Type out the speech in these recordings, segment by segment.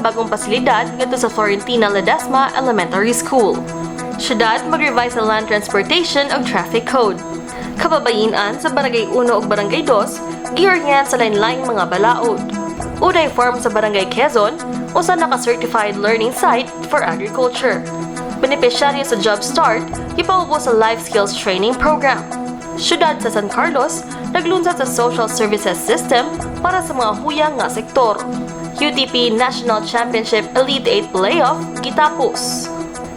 Bag-Ong Pasilidad ngadto sa Florentina Ledesma Elementary School. Syudad mag-revise sa land transportation ug traffic code. Kababayen-an sa Barangay 1 ug Barangay 2, GI-ORIENT sa LAIN-LAING mga balaod. UDAY form sa Barangay QUEZON, usa naka-certified learning site for agriculture. Benepisyaryo sa JOBSTART, GI-PAUBOS sa Life Skills Training Program. Syudad sa San Carlos, naglunsad sa Social Services System para sa mga huyang nga sektor. UTP National Championship Elite 8 Playoff, GI-TAPOS.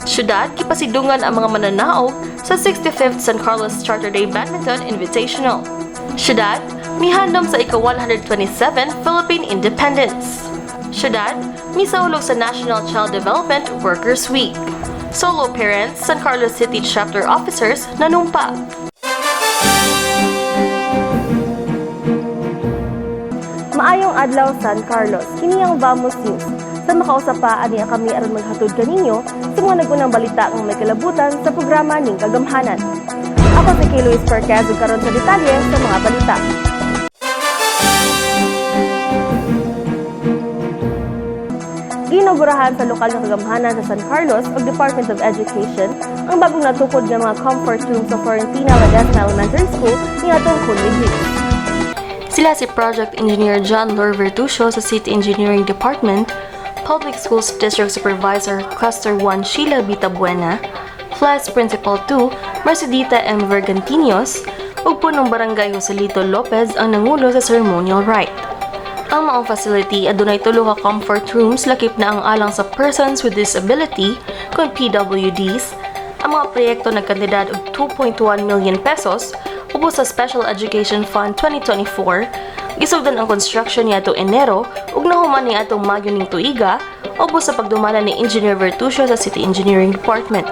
Syudad, gipasidungan ang mga mananaog sa 65th San Carlos Charter Day Badminton Invitational. Syudad, MIHANDOM sa ika-127 Philippine Independence. Syudad, MISAULOG sa National Child Development Workers Week. Solo parents, San Carlos City Chapter Officers, nanumpa. Maayong adlaw San Carlos, kini ang Vamos News. Sa makausap pa, ani kami aron maghatod kaninyo sa mga nagunang balita ng may kalabutan sa programa ning Kagamhanan. Ako si Kay Luis Perquez ug karon sa detalye sa mga balita. Ginugurahan sa lokal na kagamhanan sa San Carlos ug Department of Education ang bagong natukod nga mga comfort room sa Florentina Ledesma Elementary School niadtong Hunyo. Sila si Project Engineer John Vertucio sa City Engineering Department, Public Schools District Supervisor Cluster 1 Sheila Bitabuena, FLES Principal 2 Mercedita M. Vergantinios, ug punong Barangay Joselito Lopez ang nangulo sa ceremonial rite. Ang maong facility adunay tulo ka comfort rooms lakip na ang alang sa persons with disability kung PWDs. Ang mga proyekto nagkandidat og 2.1 million pesos ubos sa Special Education Fund 2024. Gisugdan ang construction niya atong Enero ug nahuman ni atong Mayo ning tuiga ubos sa pagdumala ni Engineer Vertucio sa City Engineering Department.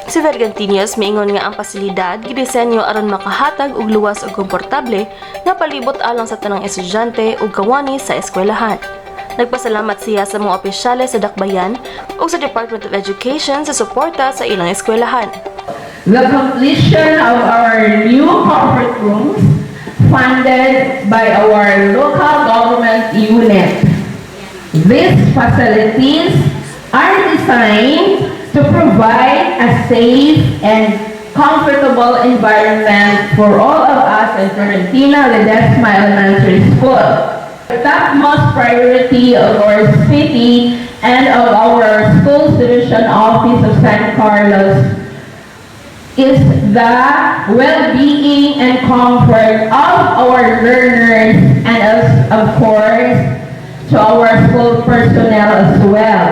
Si Vergantinios miingon nga ang pasilidad gidisenyo aron makahatag og luwas ug komportable nga palibot alang sa tanang estudyante ug kawani sa eskwelahan. Nagpasalamat siya sa mga opisyales sa Dakbayan ug sa Department of Education sa suporta sa ilang eskwelahan. The completion of our new comfort rooms funded by our local government unit. These facilities are designed to provide a safe and comfortable environment for all of us in Florentina Ledesma Elementary School. The topmost priority of our city and of our schools division office of San Carlos is the well-being and comfort of our learners and of course to our school personnel as well.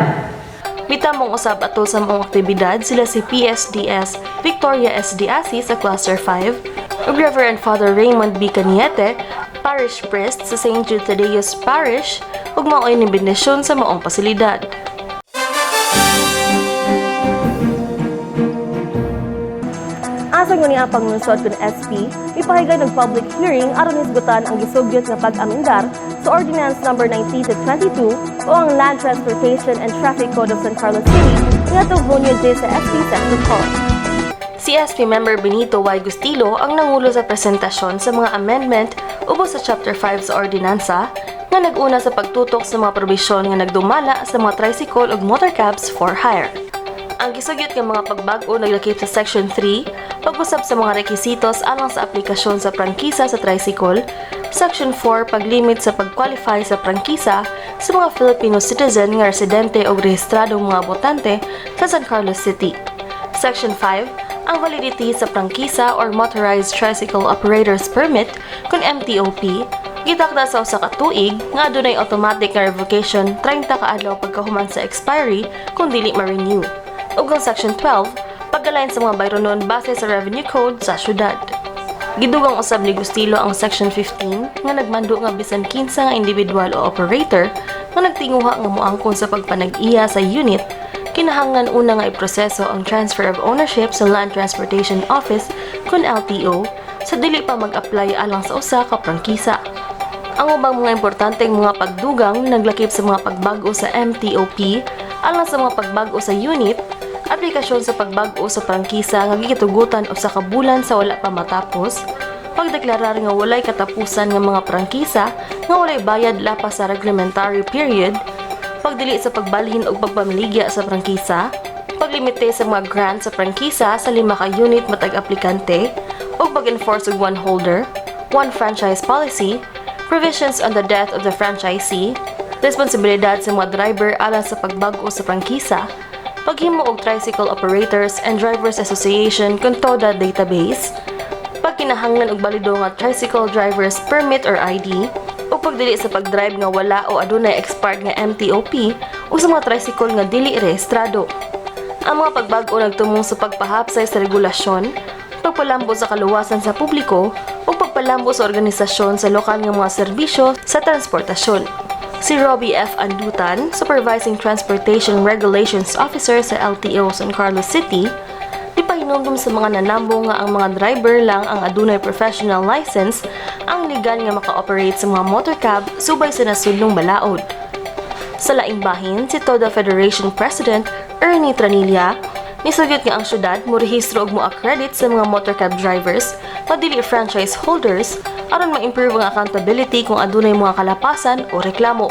Mitamong usab ato sa mga aktibidad sila si PSDS Victoria S. Diasi sa Cluster 5 ug Reverend Father Raymond B. Caniete, Parish Priest sa St. Jude Tadeus Parish ug maoy ni bendisyon sa maong pasilidad. Asa nga niya panglunsod kun SP, ipahigay ng public hearing aron hisgutan ang gisugyot nga pag-amendar sa Ordinance Number 19-22 o ang Land Transportation and Traffic Code of San Carlos City niadtong Hunyo sa SP Section Hall. Si SP member Benito Y. Gustilo ang nangulo sa presentasyon sa mga amendment ubos sa Chapter 5 sa ordinansa nga nag-una sa pagtutok sa mga probisyon nga nagdumala sa mga tricycle ug motorcabs for hire. Ang gisugyot nga mga pagbago naglakip sa Section 3, pag-usab sa mga requisitos alang sa aplikasyon sa prangkisa sa tricycle. Section 4, paglimit sa pag-qualify sa prangkisa sa mga Filipino citizen nga residente o rehistradong mga botante sa San Carlos City. Section 5, ang validity sa prangkisa or Motorized Tricycle Operator's Permit kung MTOP, gitakda sa usa ka tuig nga adunay automatic nga revocation 30 ka adlaw pagkahuman sa expiry kung dili ma-renew. Ug ang Section 12, pag-align sa mga bayronon base sa Revenue Code sa syudad. Gidugang usab ni Gustilo ang Section 15 nga nagmando nga bisan kinsa nga individual o operator nga nagtinguha nga moangkon sa pagpanag-iya sa unit, kinahanglan una nga iproseso ang transfer of ownership sa Land Transportation Office kun LTO sa dili pa mag-apply alang sa usa ka prangkisa. Ang ubang mga importanteng mga pagdugang naglakip sa mga pagbago sa MTOP alang sa mga pagbago sa unit, aplikasyon sa pagbago sa prangkisa nga gigitugutan usa ka bulan sa wala pa matapos, pagdeklarar nga walay katapusan nga mga prangkisa nga walay bayad lapas sa reglementary period, pagdili sa pagbalhin o pagpamiligya sa prangkisa, paglimite sa mga grant sa prangkisa sa 5 ka unit matag aplikante, o pag-enforce og one holder, one franchise policy, provisions on the death of the franchisee, responsibilidad sa mga driver alang sa pagbag-o sa prangkisa, paghimo og tricycle operators and drivers association kon TODA database, pagkinahanglan og balido nga tricycle drivers permit or ID, o pagdili sa pagdrive nga wala o adunay expired nga MTOP o sa mga tricycle nga dili rehistrado. Ang mga pagbag-o nagtumong sa pagpahapsay sa regulasyon, pagpalambo sa kaluwasan sa publiko, o pagpalambo sa organisasyon sa lokal nga mga serbisyo sa transportasyon. Si Robbie F. Andutan, Supervising Transportation Regulations Officer sa LTO San Carlos City, di pa hinumdum sa mga nanambo nga ang mga driver lang ang adunay professional license ang ligal nga maka-operate sa mga motorcab subay sa nasudnong balaod. Sa laing bahin, si TODA Federation President Ernie Tranilla nisugyot nga ang syudad mo rehistro og mo-accredit sa mga motorcab drivers na dili franchise holders aron ma-improve ang accountability kung adunay mga kalapasan o reklamo.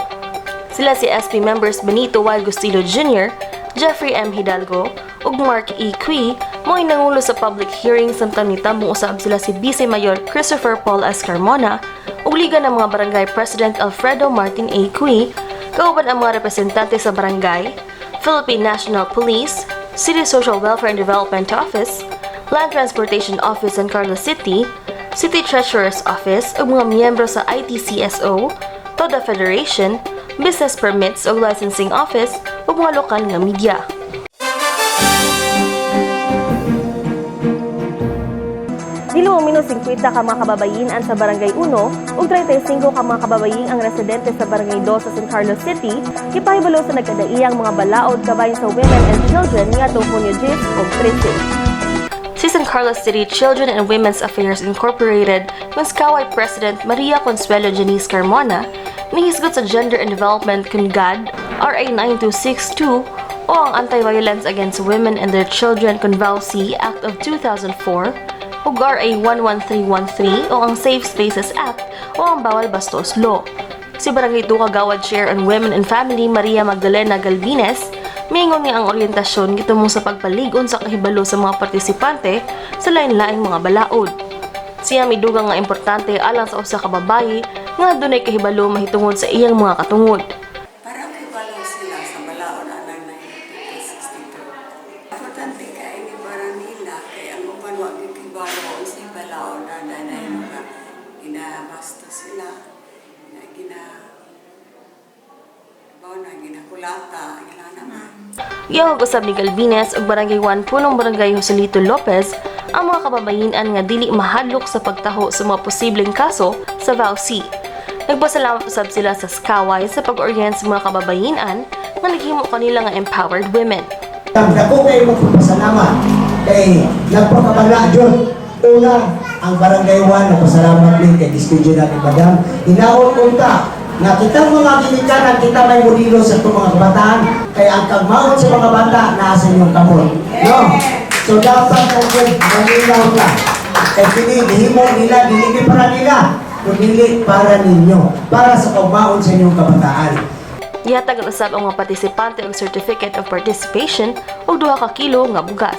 Sila si SP members Benito Y. Gustillo Jr., Jeffrey M. Hidalgo, ug Mark E. Cui mo nangulo sa public hearing samtang nitambong usab sila si Vice Mayor Christopher Paul S. Carmona ug liga ng mga barangay President Alfredo Martin A. Cui, kauban ang mga representante sa barangay, Philippine National Police, City Social Welfare and Development Office, Land Transportation Office San Carlos City, City Treasurer's Office ug mga miyembro sa ITCSO, TODA Federation, Business Permits ug Licensing Office ug mga lokal nga media. Dilo minus 50 ka mga kababayin-an sa Barangay 1 ug 35 ka mga kababayin ang residente sa Barangay 2 sa San Carlos City, ipahibalo sa nagkadaiyang mga balaod kabahin sa Women and Children nga Hunyo 10 ug 13. Si San Carlos City Children and Women's Affairs Incorporated, Manskaway President Maria Consuelo Janice Carmona, nihisgot sa Gender and Development kun GAD, RA 9262 o ang Anti-Violence Against Women and Their Children kun VAUC Act of 2004, ug RA 11313 o ang Safe Spaces Act o ang Bawal Bastos Law. Si Barangay 2 Kagawad Chair on Women and Family Maria Magdalena Galvines, mingon nga ang orientasyon gitumong sa pagpalig-on sa kahibalo sa mga partisipante sa lain-laing mga balaod. Siya midugang nga importante alang sa usa ka babaye nga dunay kahibalo mahitungod sa iyang mga katungod. Para kahibalo sila sa balaod anang 1962. Importante kay ni para nila kay ang uban wa gihibalo sa balaod anay mga ginabasta sila ginakulata ila naman. Iyang usab ni Galvines ug Barangay 1 punong Barangay Joselito Lopez ang mga kababayin-an nga dili mahadlok sa pagtaho sa mga posibleng kaso sa VAUC. Nagpasalamat usab sila sa Skaway sa pag-orient sa mga kababayin-an nga naghimo kanila nga empowered women. Dako kayo magpasalamat kay nagpakabala jud. Una, ang Barangay 1 nagpasalamat din kay Diskusyon natin Madam. Hinaon unta na kitang mga ginikanan, kita may modelo sa itong mga kabataan, kaya ang kagmaon sa mga bata nasa inyong kamot. No? So dapat natin manilaw ka. Kaya hinihimo nila, dinili para nila, kundi para ninyo, para sa kagmaon sa inyong kabataan. Yatag usab ang mga partisipante og Certificate of Participation ug 2 ka kilo nga bugas.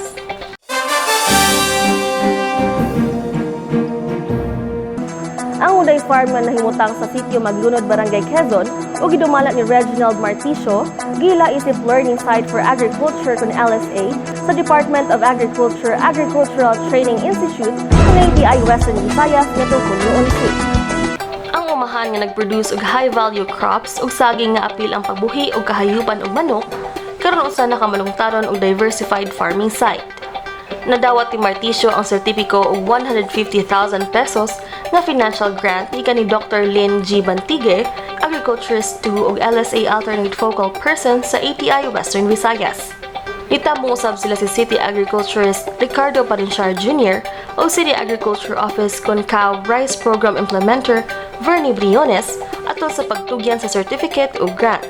Ang Uday Farm nga nahimutang sa sitio Maglunod, Barangay Quezon o gidumala ni Reginald Marticio, gila isip learning site for agriculture kun LSA sa Department of Agriculture Agricultural Training Institute ng ATI Western Visayas nito Hunyo 11. Ang umahan nga nag-produce og high-value crops ug saging nga apil ang pagbuhi og kahayupan og manok, karon usa na ka malungtaron og diversified farming site. Nadawat ni Marticio ang sertipiko og 150,000 pesos na financial grant ikan ni Dr. Lynn G. Bantigue, Agriculturist 2 ug LSA Alternate Focal Person sa ATI Western Visayas. Nitambong usab sila si City Agriculturist Ricardo Parinchar Jr. o City Agriculture Office Concao Rice Program Implementer Vernie Briones atol sa pagtugyan sa certificate o grant.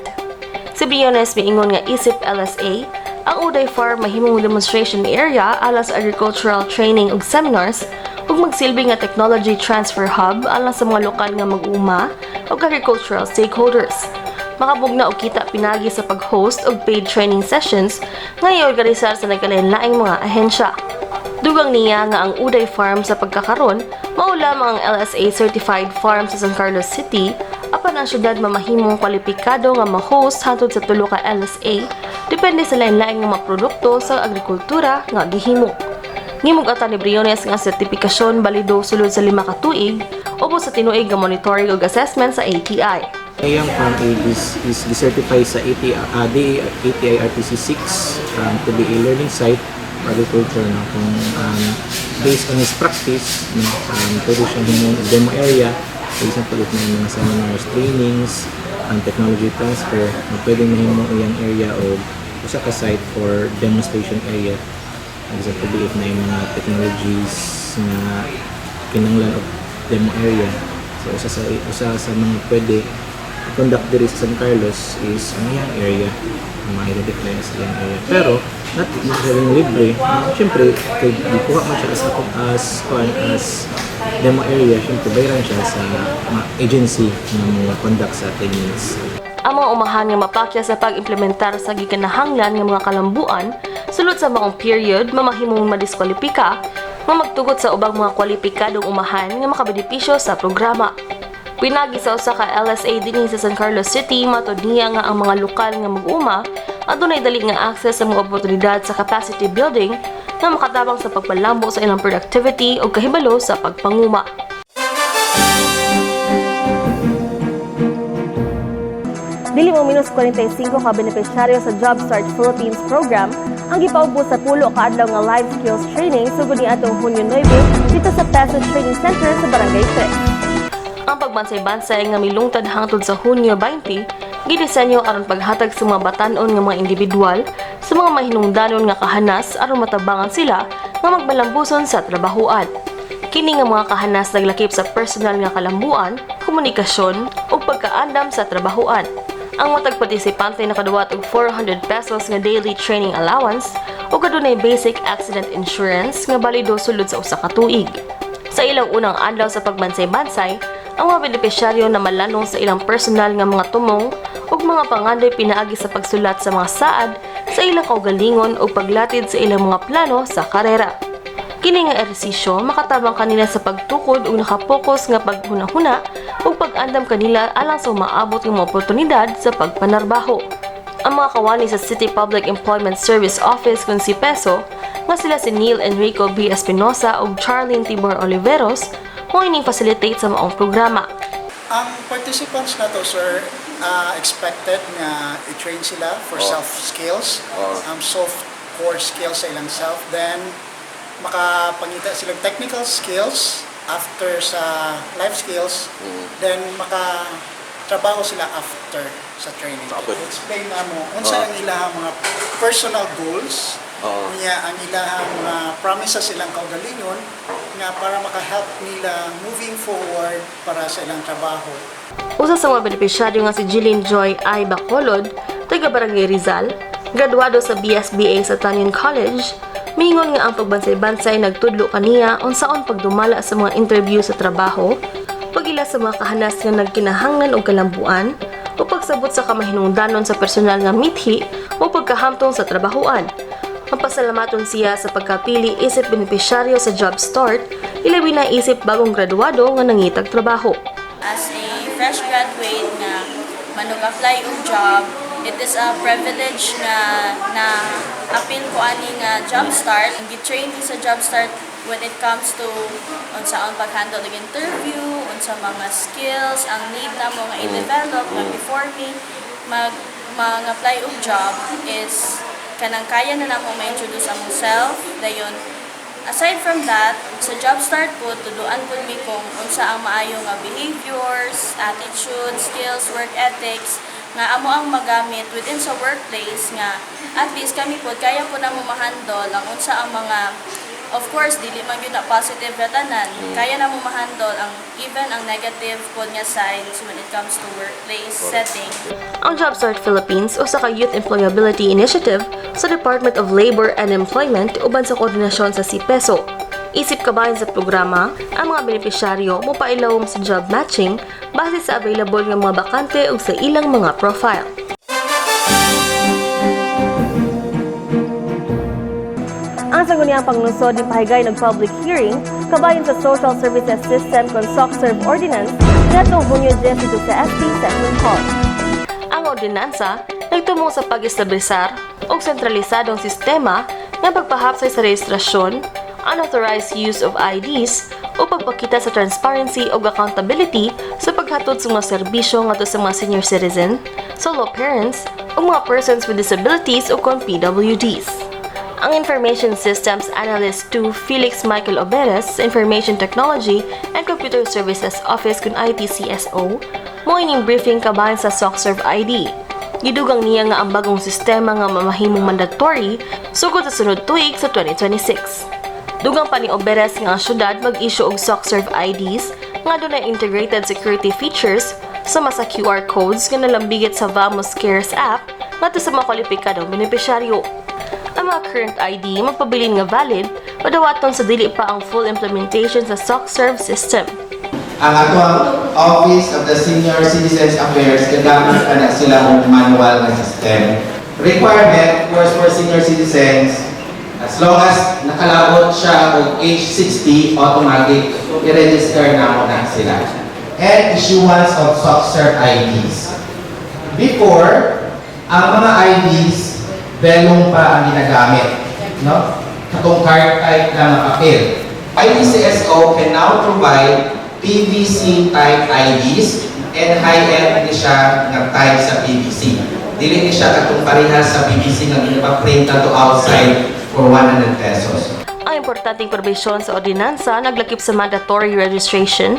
Si Briones miingon nga isip LSA ang Uday Farm mahimong demonstration area alang sa agricultural training ug seminars ug magsilbi nga technology transfer hub alang sa mga lokal nga mag-uma ug agricultural stakeholders. makabugna og kita pinagi sa pag-host og paid training sessions nga i-organisar sa nagkalain-laing mga ahensya. Dugang niya nga ang UDAY farm sa pagkakaron mao lamang ang LSA certified farm sa San Carlos City, apan ang syudad mamahimong kwalipikado nga ma-host hangtod sa tulo ka LSA depende sa lain-laing nga mga produkto sa agrikultura nga gihimo. Ngimugatan ni Briones nga sertipikasyon balido sulod sa 5 ka tuig ubos sa tinuig nga monitoring ug assessment sa ATI. Ang farm aid is decertified sa ATI RTC 6 to be a learning site for agriculture. No? Kung, based on his practice, pwede siyang humong demo area. For example, if may mga seminars, trainings, technology transfer, pwede mahimong iyang area o usa ka site for demonstration area. Example, if may mga technologies na kinanglan of demo area. So, usa sa mga pwede conduct diri sa San Carlos is ang iyang area, ang ma-identify sa iyang area. Pero, not necessarily libre. Siyempre, kay ikuha mo siya as demo area, siyempre bayaran siya sa mga agency na mga conduct sa trainings. Ang mga umahan nga mapakya sa pag-implementar sa gikanahanglan nga mga kalambuan sulod sa maong period mamahimong madiskwalipika nga magtugot sa ubang mga kwalipikadong umahan nga makabenepisyo sa programa. Pinagi sa usa ka LSA dinhi sa San Carlos City, matod niya nga ang mga lokal nga mag-uma adunay dali nga access sa mga oportunidad sa capacity building nga makatabang sa pagpalambo sa ilang productivity o kahibalo sa pagpanguma. Dili mo minus 45 ka benepisyaryo sa JOBSTART Philippines program ang gipaubos sa pulo ka adlaw nga life skills training sugod ni atong Hunyo 9 dito sa PESO Training Center sa Barangay 3. Ang pagbansay-bansay nga milungtad hangtod sa Hunyo 20 gidisenyo aron paghatag sa mga batan-on nga mga individual sa mga mahinungdanon nga kahanas aron matabangan sila nga magbalambuson sa trabahuan. Kini nga mga kahanas naglakip sa personal nga kalambuan, komunikasyon ug pagkaandam sa trabahuan. Ang matag partisipante nakaduwat og 400 pesos nga daily training allowance o kadunay basic accident insurance nga balido sulod sa usa ka tuig. Sa ilang unang adlaw sa pagbansay-bansay, ang mga benepisyaryo na malanong sa ilang personal nga mga tumong ug mga pangandoy pinaagi sa pagsulat sa mga saad sa ilang kaugalingon o paglatid sa ilang mga plano sa karera. Kini nga ehersisyo makatabang kanila sa pagtukod ug nakapokus nga paghunahuna ug pag-andam kanila alang sa maabot ng mga oportunidad sa pagpanarbaho. Ang mga kawani sa City Public Employment Service Office kung si PESO nga sila si Neil Enrico B. Espinosa ug Charlene Tibor Oliveros mo ining facilitate sa maong programa. Ang participants na to, sir, expected na i-train sila for soft skills, soft core skills sa ilang self, then makapangita silang technical skills after sa life skills, then makatrabaho sila after sa training. Explain na mo, unsa ang ilang mga personal goals, ang ilang mga promises silang kaugalingon nga para maka-help nila moving forward para sa ilang trabaho. Usa sa mga benepisyaryo nga si Jillian Joy I. Bacolod, taga Barangay Rizal, graduado sa BSBA sa Tanyon College, mingon nga ang pagbansay-bansay nagtudlo kaniya unsaon pagdumala sa mga interview sa trabaho, pagila sa mga kahanas nga nagkinahanglan og kalambuan, o pagsabot sa kamahinungdanon sa personal nga mithi o pagkahamtong sa trabahuan. Mapasalamaton siya sa pagkapili isip benepisyaryo sa JOBSTART, ilabi na isip bagong graduado nga nangitag trabaho. As a fresh graduate nga manug-apply og job, it is a privilege na apil ko ani nga JOBSTART. Gi-train sa JOBSTART when it comes to unsaon pag-handle ng interview, unsa mga skills ang need na mo nga i-develop nga before me mag-apply og job is kanang kaya na namo ma-introduce ang self. Dayon, aside from that, sa JOBSTART po, tuduan po mi kung unsa ang maayo nga behaviors, attitude, skills, work ethics, nga amo ang magamit within sa workplace nga at least kami po kaya po na mo ma-handle ang unsa ang mga, of course, dili man yun na positive na tanan, kaya na mo ma-handle ang even ang negative po nga sides when it comes to workplace setting. Ang JOBSTART Philippines usa ka youth employability initiative sa Department of Labor and Employment uban sa koordinasyon sa CPESO. Isip kabayan sa programa, ang mga benepisyaryo mo pailawom sa job matching base sa available nga mga bakante ug sa ilang mga profile. Ang sangguniang panglungsod ni pahigay nag-public hearing kabayan sa Social Services System kon SOCSERV Ordinance ngadtong Hunyo 10 dito sa SP Session Hall. Ang ordinansa nagtumong sa pag-establisar og sentralisadong sistema nga pagpahapsay sa rehistrasyon, unauthorized use of IDs o pagpakita sa transparency o accountability sa paghatod sa mga serbisyo ngadto sa mga senior citizen, solo parents o mga persons with disabilities o kon PWDs. Ang Information Systems Analyst 2 Felix Michael Oberes sa Information Technology and Computer Services Office kun ITCSO mo ining briefing kabayan sa SOCSERV ID. Gidugang niya nga ang bagong sistema nga mamahimong mandatory sugod sa sunod tuig sa 2026. Dugang pa ni Oberes nga ang syudad mag-issue og SOCSERV IDs nga dunay integrated security features sama sa QR codes nga nalambigit sa Vamos Cares app ngadto sa mga kwalipikadong benepisyaryo. Ang mga current ID magpabilin nga valid o dawaton sa dili pa ang full implementation sa SOCSERV system. Ang atong Office of the Senior Citizens Affairs gagamit pa na sila ng manual na system. Requirement, of course, for senior citizens, as long as nakalabot siya og age 60, automatic, i-register na mo na sila. And issuance of SOCSERV IDs. Before, ang mga IDs, belong pa ang ginagamit. No? Katong card type na papel. ITCSO can now provide PVC type IDs and high-end ni siya ng type sa PVC. Dili ni siya katong parehas sa PVC nga ginapaprint na to outside for 100 pesos. Ang importanteng probisyon sa ordinansa naglakip sa mandatory registration,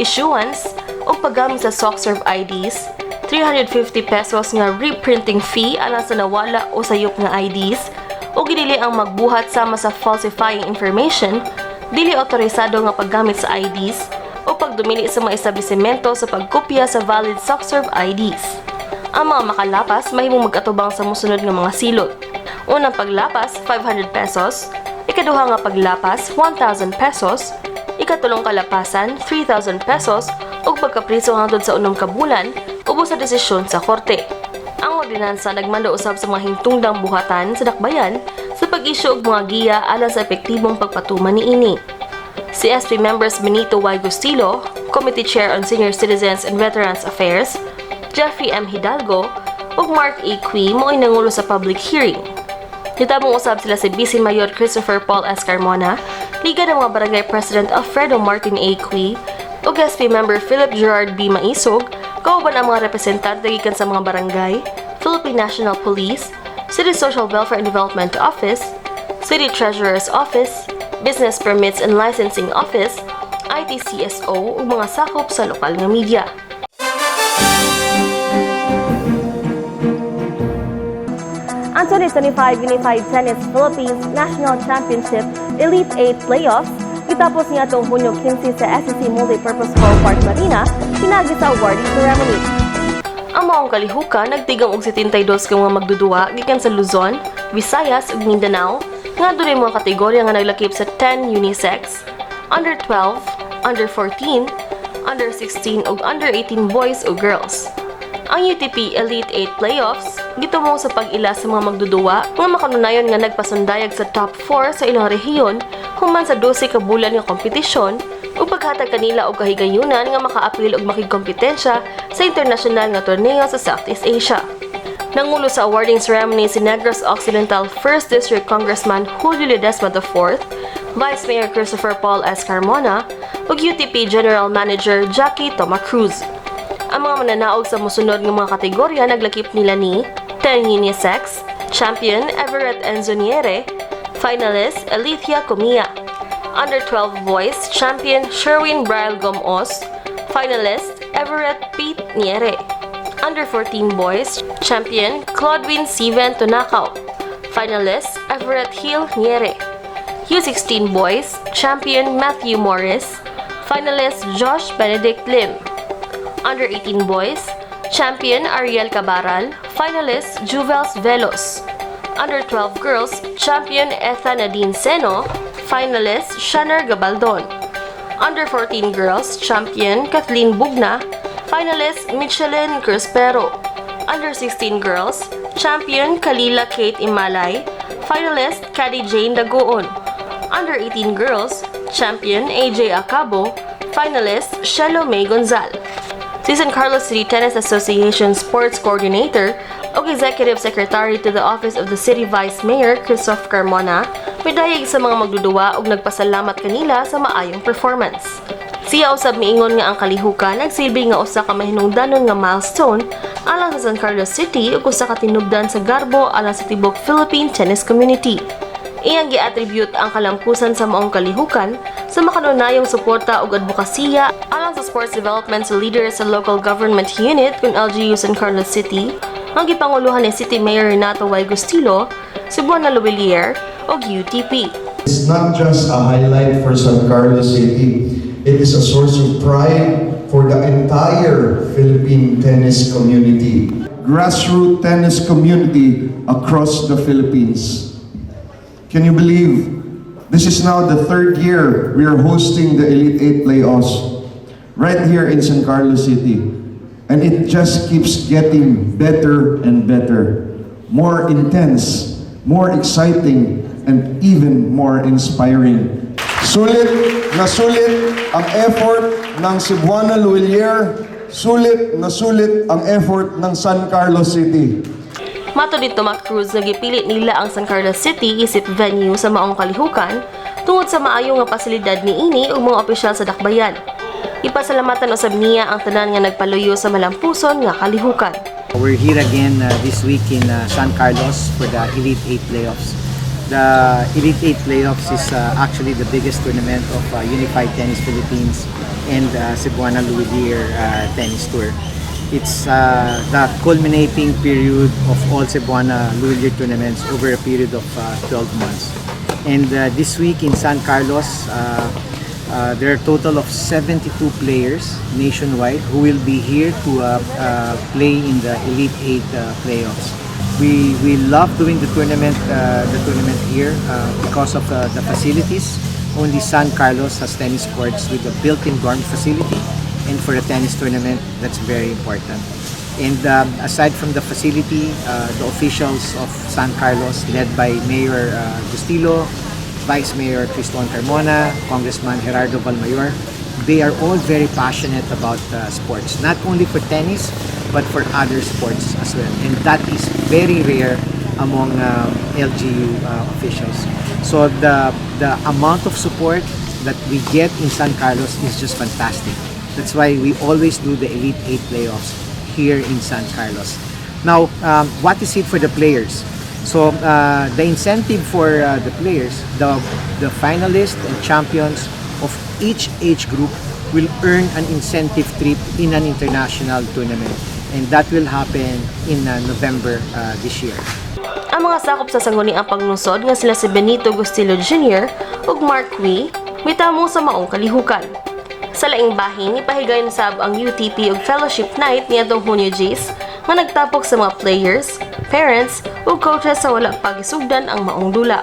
issuance, o paggamit sa SOCSERV IDs, 350 pesos nga reprinting fee alang sa nawala o sayop nga IDs, o ginili ang magbuhat sama sa falsifying information, dili otorisado nga paggamit sa IDs, o pagdumili sa mga establisimento sa pagkopya sa valid SOCSERV IDs. Ang mga makalapas mahimong mag-atubang sa musunod nga mga silot. Unang paglapas, 500 pesos. Ikaduha nga paglapas, 1,000 pesos. Ikatulong kalapasan, 3,000 pesos. Ug pagkapriso hangtod sa unom ka bulan, ubos sa desisyon sa korte. Ang ordinansa nagmando usab sa mga hingtungdang buhatan sa dakbayan sa pag-issue og mga giya alang sa epektibong pagpatuman niini. Si SP members Benito Y. Gustilo, Committee Chair on Senior Citizens and Veterans Affairs, Jeffrey M. Hidalgo, ug Mark A. Cui mo nangulo sa public hearing. Nitabong usab sila si Vice Mayor Christopher Paul S. Carmona, Liga ng mga Barangay President Alfredo Martin A. Cui, ug SP member Philip Gerard B. Maisog, kauban ang mga representante gikan sa mga barangay, Philippine National Police, City Social Welfare and Development Office, City Treasurer's Office, Business Permits and Licensing Office, ITCSO ug mga sakop sa lokal nga media. Ang 2025 Unified Tennis Philippines National Championship Elite 8 Playoffs gitapos niya itong Hunyo 15 sa SEC Multipurpose Hall Park Marina pinagi sa awarding ceremony. Ang maong kalihukan nagtigang og 72 ka mga magdudua gikan sa Luzon, Visayas ug Mindanao nga dunay mga kategorya nga naglakip sa 10 unisex, under 12, under 14, under 16 ug under 18 boys o girls. Ang UTP Elite 8 Playoffs gitumong sa pag-ila sa mga magdudua nga makanunayon nga nagpasundayag sa top 4 sa ilang rehiyon human sa 12 ka bulan nga kompetisyon ug paghatag kanila og kahigayunan nga makaapil og makigkompetensya sa internasyonal nga torneo sa Southeast Asia. Nangulo sa awarding ceremony si Negros Occidental 1st District Congressman Julio Ledesma IV, Vice Mayor Christopher Paul S. Carmona, ug UTP General Manager Jackie Toma Cruz. Ang mga mananaog sa musunod nga mga kategorya naglakip nila ni 10 unisex, Champion Everett Enzoniere, Finalist Alethea Comia, Under 12 Boys, Champion Sherwin Braille Gomos, Finalist Everett Pete Niere, Under 14 Boys, Champion Claudwin Steven Tonakaw, Finalist Everett Hill Niere, U16 Boys, Champion Matthew Morris, Finalist Josh Benedict Lim, Under 18 Boys, Champion Ariel Cabaral, Finalist Juvels Velos, Under 12 Girls, Champion Etha Nadine Seno, finalist Shanner Gabaldon. Under 14 girls, champion Kathleen Bugna, finalist Michelin Cruspero. Under 16 girls, champion Kalila Kate Imalay, finalist Kadi Jane Dagoon. Under 18 girls, champion AJ Acabo, finalist Shelo May Gonzal. Si San Carlos City Tennis Association Sports Coordinator o Executive Secretary to the Office of the City Vice Mayor Christoph Carmona, midayeg sa mga magduduwa ug nagpasalamat kanila sa maayong performance. Siya usab miingon nga ang kalihukan nagsilbi nga usa ka mahinungdanon nga milestone alang sa San Carlos City ug usa ka tinubdan sa garbo alang sa tibok Philippine tennis community. Iyang gi-attribute ang kalampusan sa maong kalihukan sa makanunayong suporta ug advokasya alang sa sports development sa leaders sa local government unit kung LGU San Carlos City, ang gipanguluhan ni City Mayor Renato Y. Gustilo, Cebuana Luwilier ug UTP. It's not just a highlight for San Carlos City. It is a source of pride for the entire Philippine tennis community, grassroots tennis community across the Philippines. Can you believe this is now the third year we are hosting the Elite 8 playoffs right here in San Carlos City, and it just keeps getting better and better, more intense, more exciting, and even more inspiring. Sulit na sulit ang effort ng Cebuana Luwilier, sulit na sulit ang effort ng San Carlos City. Mato dito Cruz, nagipilit nila ang San Carlos City isip venue sa maong kalihukan tungod sa maayong nga pasilidad niini ug mga opisyal sa dakbayan. Ipasalamatan usab niya ang tanan nga nagpaluyo sa malampuson nga kalihukan. We're here again this week in San Carlos for the Elite 8 playoffs. The Elite 8 playoffs is actually the biggest tournament of Unified Tennis Philippines and Cebuana Luwilier Tennis Tour. It's the culminating period of all Cebuana Luwilier tournaments over a period of 12 months. And this week in San Carlos, there are a total of 72 players nationwide who will be here to play in the Elite 8 playoffs. We love doing the tournament here because of the facilities. Only San Carlos has tennis courts with a built-in dorm facility, and for a tennis tournament, that's very important. And aside from the facility, the officials of San Carlos, led by Mayor Gustilo, Vice Mayor Criston Carmona, Congressman Gerardo Valmayor, they are all very passionate about sports, not only for tennis, but for other sports as well. And that is very rare among LGU officials. So the amount of support that we get in San Carlos is just fantastic. That's why we always do the Elite 8 playoffs here in San Carlos. Now, what is it for the players? So the incentive for the players, the finalists and champions of each age group will earn an incentive trip in an international tournament, and that will happen in November this year. Ang mga sakop sa sangguniang paglungsod nga sila si Benito Gustilo Jr. ug Mark Wee mitamo sa maong kalihukan. Sa laing bahin, ipahigayon sab ang UTP ug Fellowship Night niadtong Hunyo 10 nga nagtapok sa mga players, parents ug coaches sa wala pagisugdan ang maong dula.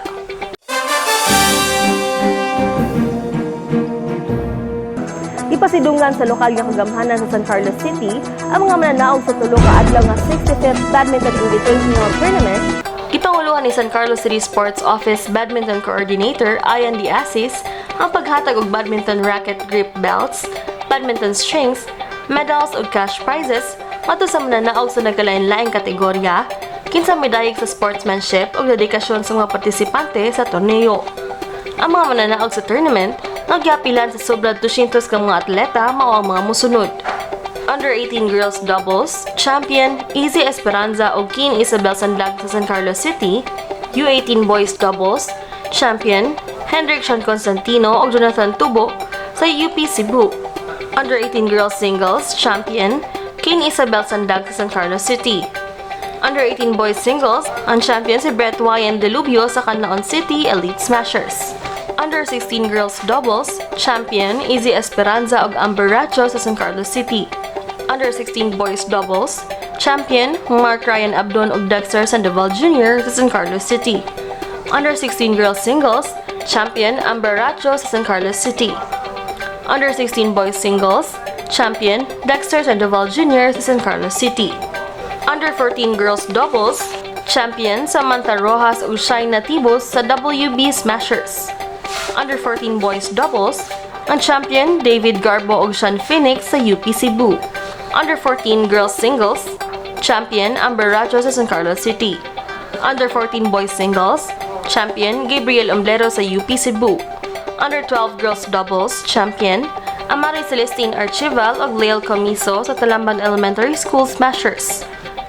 Ipasidunggan sa lokal nga kagamhanan sa San Carlos City ang mga mananaog sa tulo ka adlaw nga 65th Badminton Invitational Tournament. Gipanguluhan ni San Carlos City Sports Office Badminton Coordinator Ian Diasis ang paghatag og badminton racket grip belts, badminton strings, medals ug cash prizes ato sa mananaog sa nagkalain-laing kategorya, kinsa medayeg sa sportsmanship ug dedikasyon sa mga partisipante sa torneo. Ang mga mananaog sa tournament nagyapilan sa sobra 200 ka mga atleta mao ang mga musunod. Under 18 girls doubles, champion Easy Esperanza ug Keen Isabel Sandag sa San Carlos City. U18 boys doubles, champion Hendrik Sean Constantino ug Jonathan Tubo sa UP Cebu. Under 18 girls singles, champion Keen Isabel Sandag sa San Carlos City. Under 18 boys singles, ang champion si Brett Wayan Delubio sa Canlaon City Elite Smashers. Under 16 girls doubles, champion Easy Esperanza ug Amber Racho sa San Carlos City. Under 16 boys doubles, champion Mark Ryan Abdon ug Dexter Sandoval Jr. sa San Carlos City. Under 16 girls singles, Champion Ambaracho sa San Carlos City. Under 16 boys singles, champion Dexter Sandoval Jr. sa San Carlos City. Under 14 girls doubles, champion Samantha Rojas ug Shine Natibos sa WB Smashers. Under 14 boys doubles, ang champion David Garbo ug Sean Phoenix sa UP Cebu. Under 14 girls singles, champion Ambaracho sa San Carlos City. Under 14 boys singles, champion Gabriel Omblero sa UP Cebu. Under 12 girls doubles, champion Amari Celestine Archival ug Leal Comiso sa Talamban Elementary School Smashers.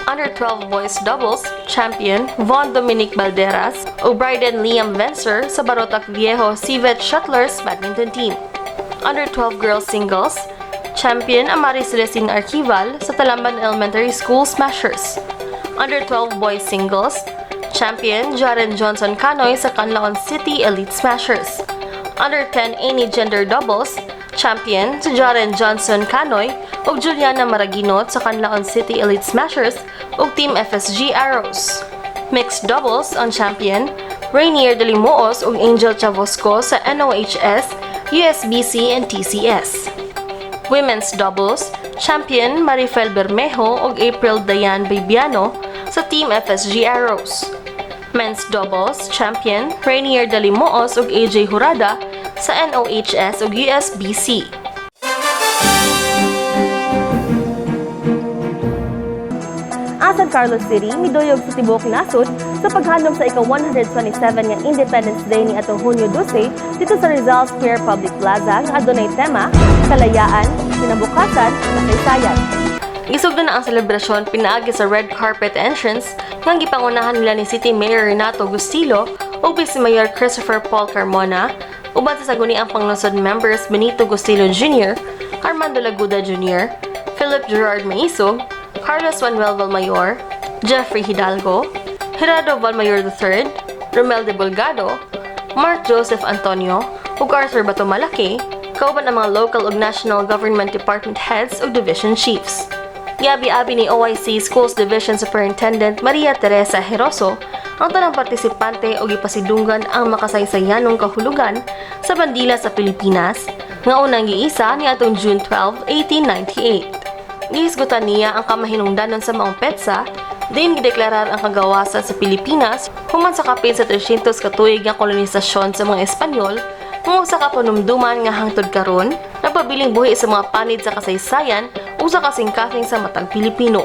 Under 12 boys doubles, champion Von Dominic Balderas ug Bryden Liam Vencer sa Barotac Viejo Civet Shuttlers Badminton Team. Under 12 girls singles, champion Amari Celestine Archival sa Talamban Elementary School Smashers. Under 12 boys singles, champion Jaren Johnson Canoy sa Canlaon City Elite Smashers. Under 10 any gender doubles, champion si Jaren Johnson Canoy ug Juliana Maraginot sa Canlaon City Elite Smashers ug Team FSG Arrows. Mixed doubles ang champion Rainier de Limoos ug Angel Chavosco sa NOHS, USBC and TCS. Women's doubles, champion Marifel Bermejo ug April Dayan Bibiano sa Team FSG Arrows. Men's doubles, champion Rainier de Limoos ug AJ Jurada sa NOHS ug USBC. San Carlos City miduyog sa tibuok nasod sa paghandom sa ika-127 nga Independence Day ni atong Hunyo 12 dito sa Rizal Square Public Plaza nga adunay tema kalayaan, kinabukasan, kasaysayan. Gisugdan na ang selebrasyon pinaagi sa red carpet entrance nga gipangunahan nila ni City Mayor Renato Gustilo ug Vice Mayor Christopher Paul Carmona uban sa saguniang panglungsod members Benito Gustilo Jr., Armando Laguda Jr., Philip Gerard Maisog, Carlos Manuel Valmayor, Jeffrey Hidalgo, Gerardo Valmayor III, Romel de Bolgado, Mark Joseph Antonio, ug Arthur Batomalaki, kauban ang mga local ug national government department heads ug division chiefs. Giabi-abi ni OIC Schools Division Superintendent Maria Teresa Heroso ang tanang partisipante ug ipasidunggan ang makasaysayanong kahulugan sa bandila sa Pilipinas nga unang giisa ni atong June 12, 1898. Gihisgutan niya ang kamahinungdanon sa maong petsa, din gideklarar ang kagawasan sa Pilipinas human sa kapin sa 300 katuig nga kolonisasyon sa mga Espanyol, kung sa kapanumduman nga hangtod karon, nagpabiling buhi sa mga panid sa kasaysayan o sa kasing-kasing sa matang Pilipino.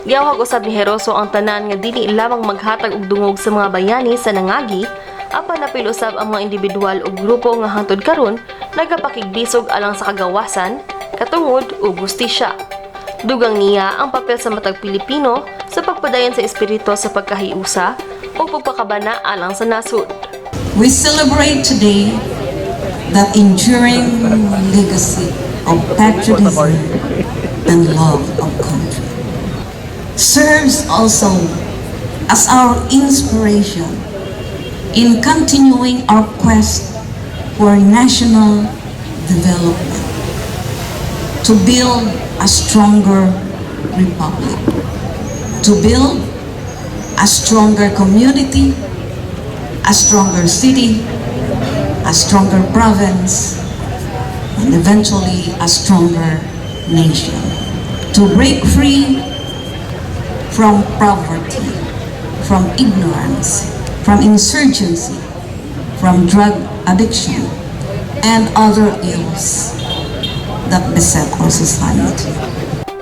Giyawag usab ni Heroso ang tanan nga dili lamang maghatag og dungog sa mga bayani sa nangagi, apan napilusab ang mga individual o grupo nga hangtod karon nagapakigbisog alang sa kagawasan, katungod ug hustisya. Dugang niya ang papel sa matag Pilipino sa pagpadayon sa espiritu sa pagkahiusa o pagpakabana alang sa nasud. We celebrate today that enduring legacy of patriotism and love of country. Serves also as our inspiration in continuing our quest for national development, to build a stronger republic, to build a stronger community, a stronger city, a stronger province, and eventually a stronger nation. To break free from poverty, from ignorance, from insurgency, from drug addiction, and other ills that beset our society.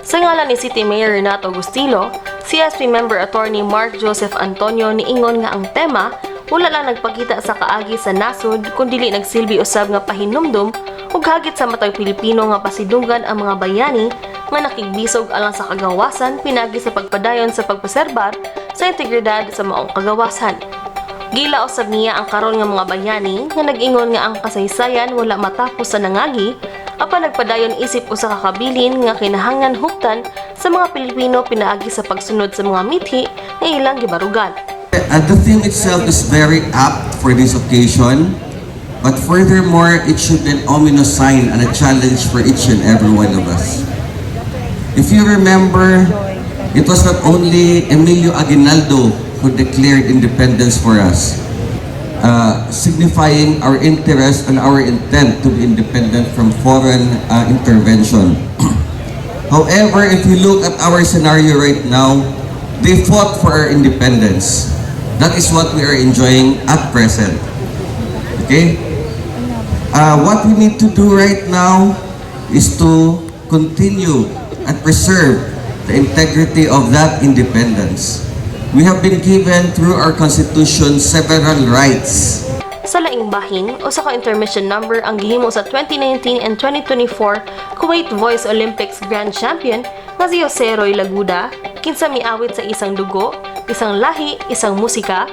Sa ngalan ni City Mayor Renato Gustilo, CSP Member Attorney Mark Joseph Antonio niingon nga ang tema wala lang nagpakita sa kaagi sa nasod kundi nagsilbi usab nga pahinumdum ug hagit sa matag Pilipino nga pasidunggan ang mga bayani nga nakigbisog alang sa kagawasan pinagi sa pagpadayon sa pagpreserbar sa integridad sa maong kagawasan. Gila usab niya ang karon nga mga bayani nga nag-ingon nga ang kasaysayan wala matapos sa nangagi apan nagpadayon isip usa ka kabilin nga kinahanglan huptan sa mga Pilipino pinaagi sa pagsunod sa mga mithi nga ilang gibarugan. The theme itself is very apt for this occasion, but furthermore, it should be an ominous sign and a challenge for each and every one of us. If you remember, it was not only Emilio Aguinaldo who declared independence for us. signifying our interest and our intent to be independent from foreign intervention. However, if you look at our scenario right now, they fought for our independence. That is what we are enjoying at present. Okay? What we need to do right now is to continue and preserve the integrity of that independence. We have been given through our Constitution several rights. Sa laing bahin, usa ka intermission number ang gihimo sa 2019 and 2024 Kuwait Voice Olympics Grand Champion nga si Jose Roy Laguda, kinsa miawit sa isang dugo, isang lahi, isang musika,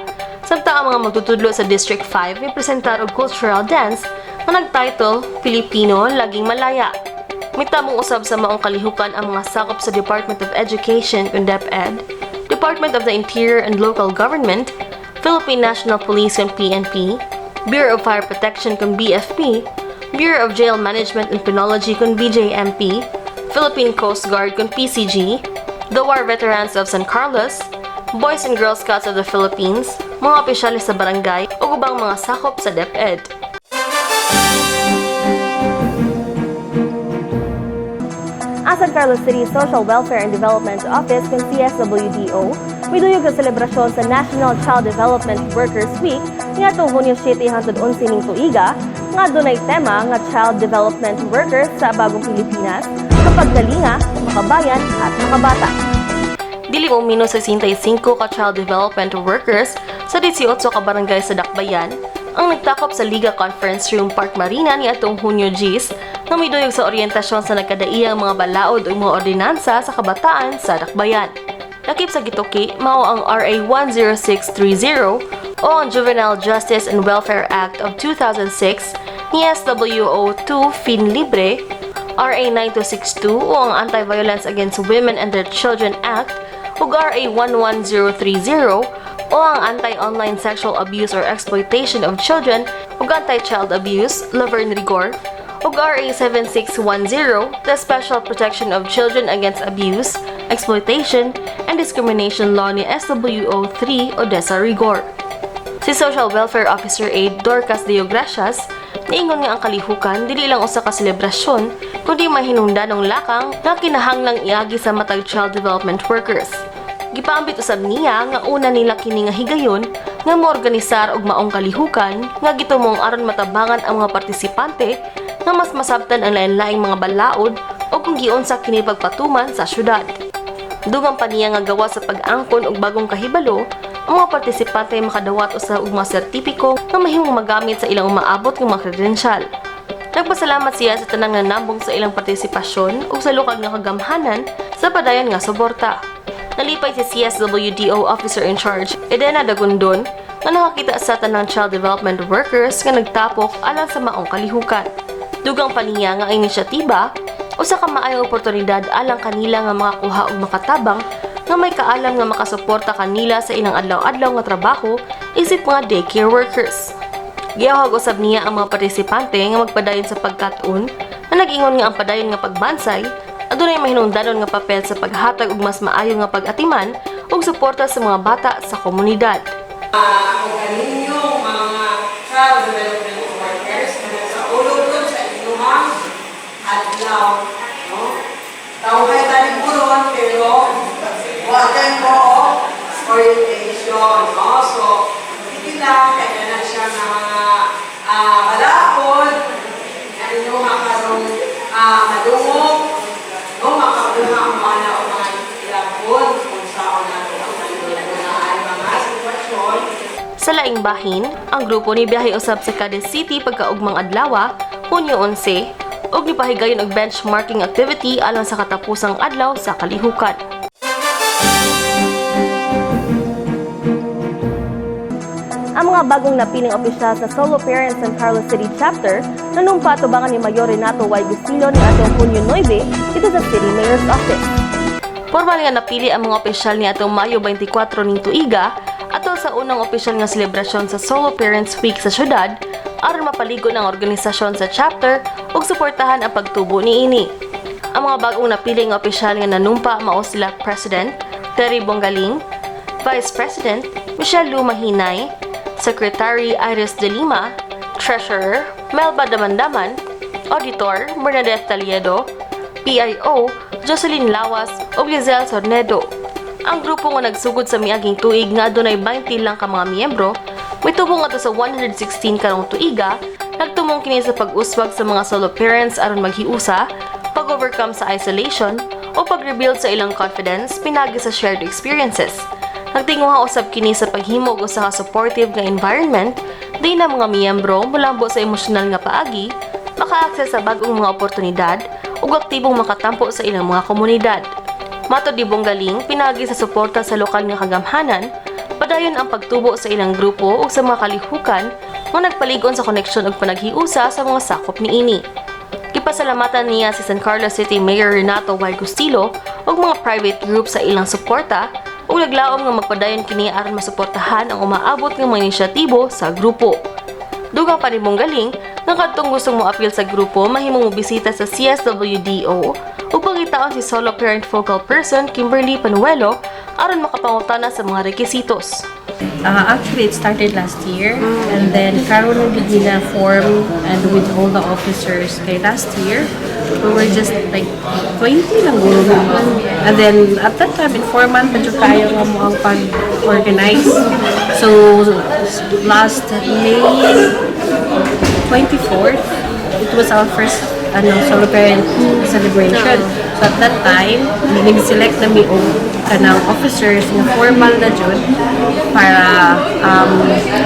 samtang ang mga magtutudlo sa District 5 may presentar og cultural dance nga nag-title Filipino Laging Malaya. May tamong usab sa maong kalihukan ang mga sakop sa Department of Education ug DepEd, Department of the Interior and Local Government, Philippine National Police ug PNP, Bureau of Fire Protection ug BFP, Bureau of Jail Management and Penology ug BJMP, Philippine Coast Guard ug PCG, the War Veterans of San Carlos, Boys and Girl Scouts of the Philippines, mga opisyalis sa barangay ug ubang mga sakop sa DepEd. San Carlos City Social Welfare and Development Office kung CSWDO, may duyog na selebrasyon sa National Child Development Workers Week nga itong Hunyo 7 hangtod 11 ning tuiga nga dunay tema nga Child Development Workers sa bagong Pilipinas, kapaggalinga, makabayan at makabata. Dili umino sa 65 ka child development workers sa 18 ka barangay sa Dakbayan ang nagtakop sa Liga Conference Room Park Marina ni atong Hunyo Gis nga miduyog sa oryentasyon sa nagkadaiyang mga balaod o mga ordinansa sa kabataan sa Dakbayan. Lakip sa gituki mao ang RA 10630 o ang Juvenile Justice and Welfare Act of 2006 ni SWO 2 Fin Libre, RA 9262 o ang Anti-Violence Against Women and Their Children Act ug RA 11030 o ang Anti-Online Sexual Abuse or Exploitation of Children ug Anti-Child Abuse, Laverne Rigor, ug RA 7610, the Special Protection of Children Against Abuse, Exploitation, and Discrimination Law ni SWO 3 Odessa Rigor. Si Social Welfare Officer Aide Dorcas Deogracias, niingon nga ang kalihukan dili lang usa ka selebrasyon kundi mahinungdanong lakang nga kinahanglang iagi sa matag child development workers. Gipaambit usab niya nga una nila kini nga higayon nga moorganisar og maong kalihukan nga gitumong aron matabangan ang mga partisipante nga mas masabtan ang lain-laing mga balaod o kung giunsa kini pagpatuman sa syudad. Dugang pa niya nga gawa sa pag-angkon og bagong kahibalo, ang mga partisipante ay makadawat usa og mga sertipiko nga mahimong magamit sa ilang umaabot ng mga kredensyal. Nagpasalamat siya sa tanang nanambong sa ilang partisipasyon ug sa lukag nga kagamhanan sa padayon nga suporta. Nalipay si CSWDO Officer in Charge, Edena Dagundon, nga nakakita sa tanang child development workers nga nagtapok alang sa maong kalihukan. Dugang pa niya nga inisyatiba, usa ka maayong oportunidad alang kanila nga makakuha og makatabang nga may kaalam nga makasuporta kanila sa ilang adlaw-adlaw nga trabaho isip mga daycare workers. Giyahag usab niya ang mga partisipante nga magpadayon sa pagkat-on na nag-ingon nga ang padayon nga pagbansay adunay mahinungdanon nga papel sa paghatag og mas maayo nga pag-atiman ug suporta sa mga bata sa komunidad. Ako ganinyo mga child development workers na sa ulog sa inyong adlaw, no? Tawagay talikuron pero wakan mo orientation, no? So, hindi lang kaya na siya na mga balaod na inyong makarong madungog, no? Makabuha ang mga o mga ilapon kung saan natin ang ay mga sitwasyon. Sa laing bahin, ang grupo ni biyahe usab sa Cadiz City pagkaugmang adlaw, Hunyo 11, ug nipahigayon og benchmarking activity alang sa katapusang adlaw sa kalihukan. Ang mga bagong napiling opisyal sa Solo Parents San Carlos City Chapter nanumpa tubangan ni Mayor Renato Y. Gustillo ni atong Hunyo 9 ito sa City Mayor's Office. Formal nga napili ang mga opisyal ni atong Mayo 24 ning tuiga atol sa unang opisyal nga selebrasyon sa Solo Parents Week sa syudad aron mapaligo ng organisasyon sa chapter ug suportahan ang pagtubo niini. Ang mga bagong napili nga opisyal nga nanumpa mao sila President Terry Bongaling, Vice President Michelle Lumahinay, Secretary Iris De Lima, Treasurer Melba Damandaman, Auditor Bernadette Taliedo, PIO Jocelyn Lawas ug Lizelle Sornedo. Ang grupo nga nagsugod sa miaging tuig nga adunay 20 lang ka mga miyembro, mitubong ato sa 116 karong tuiga, nagtumong kini sa pag-uswag sa mga solo parents aron maghiusa, pag-overcome sa isolation o pag-rebuild sa ilang confidence pinagi sa shared experiences. Nagtinguha usab kini sa paghimog usa ka supportive nga environment di na mga miyembro mulambo sa emosyonal nga paagi, maka-access sa bag-ong mga oportunidad ug aktibong makatampo sa ilang mga komunidad. Matod di Bonggaling, pinagi sa suporta sa lokal nga kagamhanan, padayon ang pagtubo sa ilang grupo ug sa mga kalihukan nga nagpaligon sa koneksyon ug panaghiusa sa mga sakop niini. Gipasalamatan niya si San Carlos City Mayor Renato Y. Gustilo ug mga private group sa ilang suporta ug naglaom nga magpadayon kini aron masuportahan ang umaabot nga mga inisyatibo sa grupo. Dugang pa ni Bonggaling, nga kadtong gustong mo-appeal sa grupo, mahimong mobisita sa CSWDO ug pangitaon si solo parent focal person Kimberly Panuelo aron makapangutana sa mga rekisitos. Actually, it started last year, and then karon nagiging na form and with all the officers kay last year we were just like 20 lang guro naman. And then at that time in 4 months medyo kaya nga mo ang pag-organize. So last May 24th, it was our first solo parent celebration. So at that time, nag-select na mi og kanang officers nga formal na jud para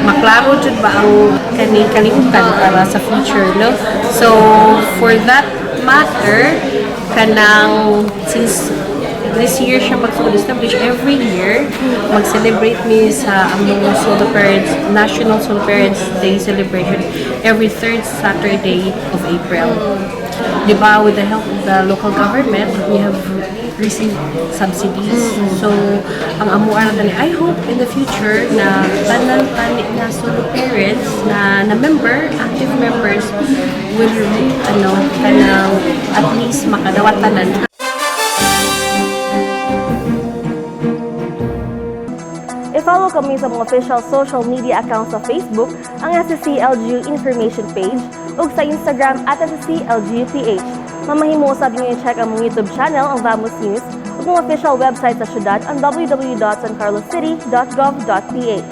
maklaro jud ba ang kaning kalihukan para sa future, no? So for that matter, kanang since this year siya mag-establish every year, mag-celebrate mi sa among solo parents, National Solo Parents Day celebration every third Saturday of April. Diba, with the help of the local government, we have received subsidies. So, ang amuan natin, I hope in the future na tanan-tani na solo parents na member, active members will kanang at least makadawat tanan. I-follow kami sa mga official social media accounts sa Facebook, ang SSC LGU Information Page, ug sa Instagram at SSC LGUPH. Mamahimo usab niyo i-check ang mga YouTube channel, ang Vamos News, ug mga official website sa syudad, ang www.sancarloscity.gov.ph.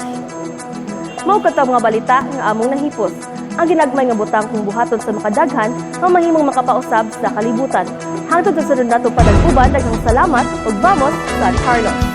Mao kato mga balita nga among nahipos. Ang ginagmay nga butang kung buhaton sa makadaghan, mamahimong makapausab sa kalibutan. Hangtod sa sunod natong panag-uban, daghang salamat ug vamos San Carlos.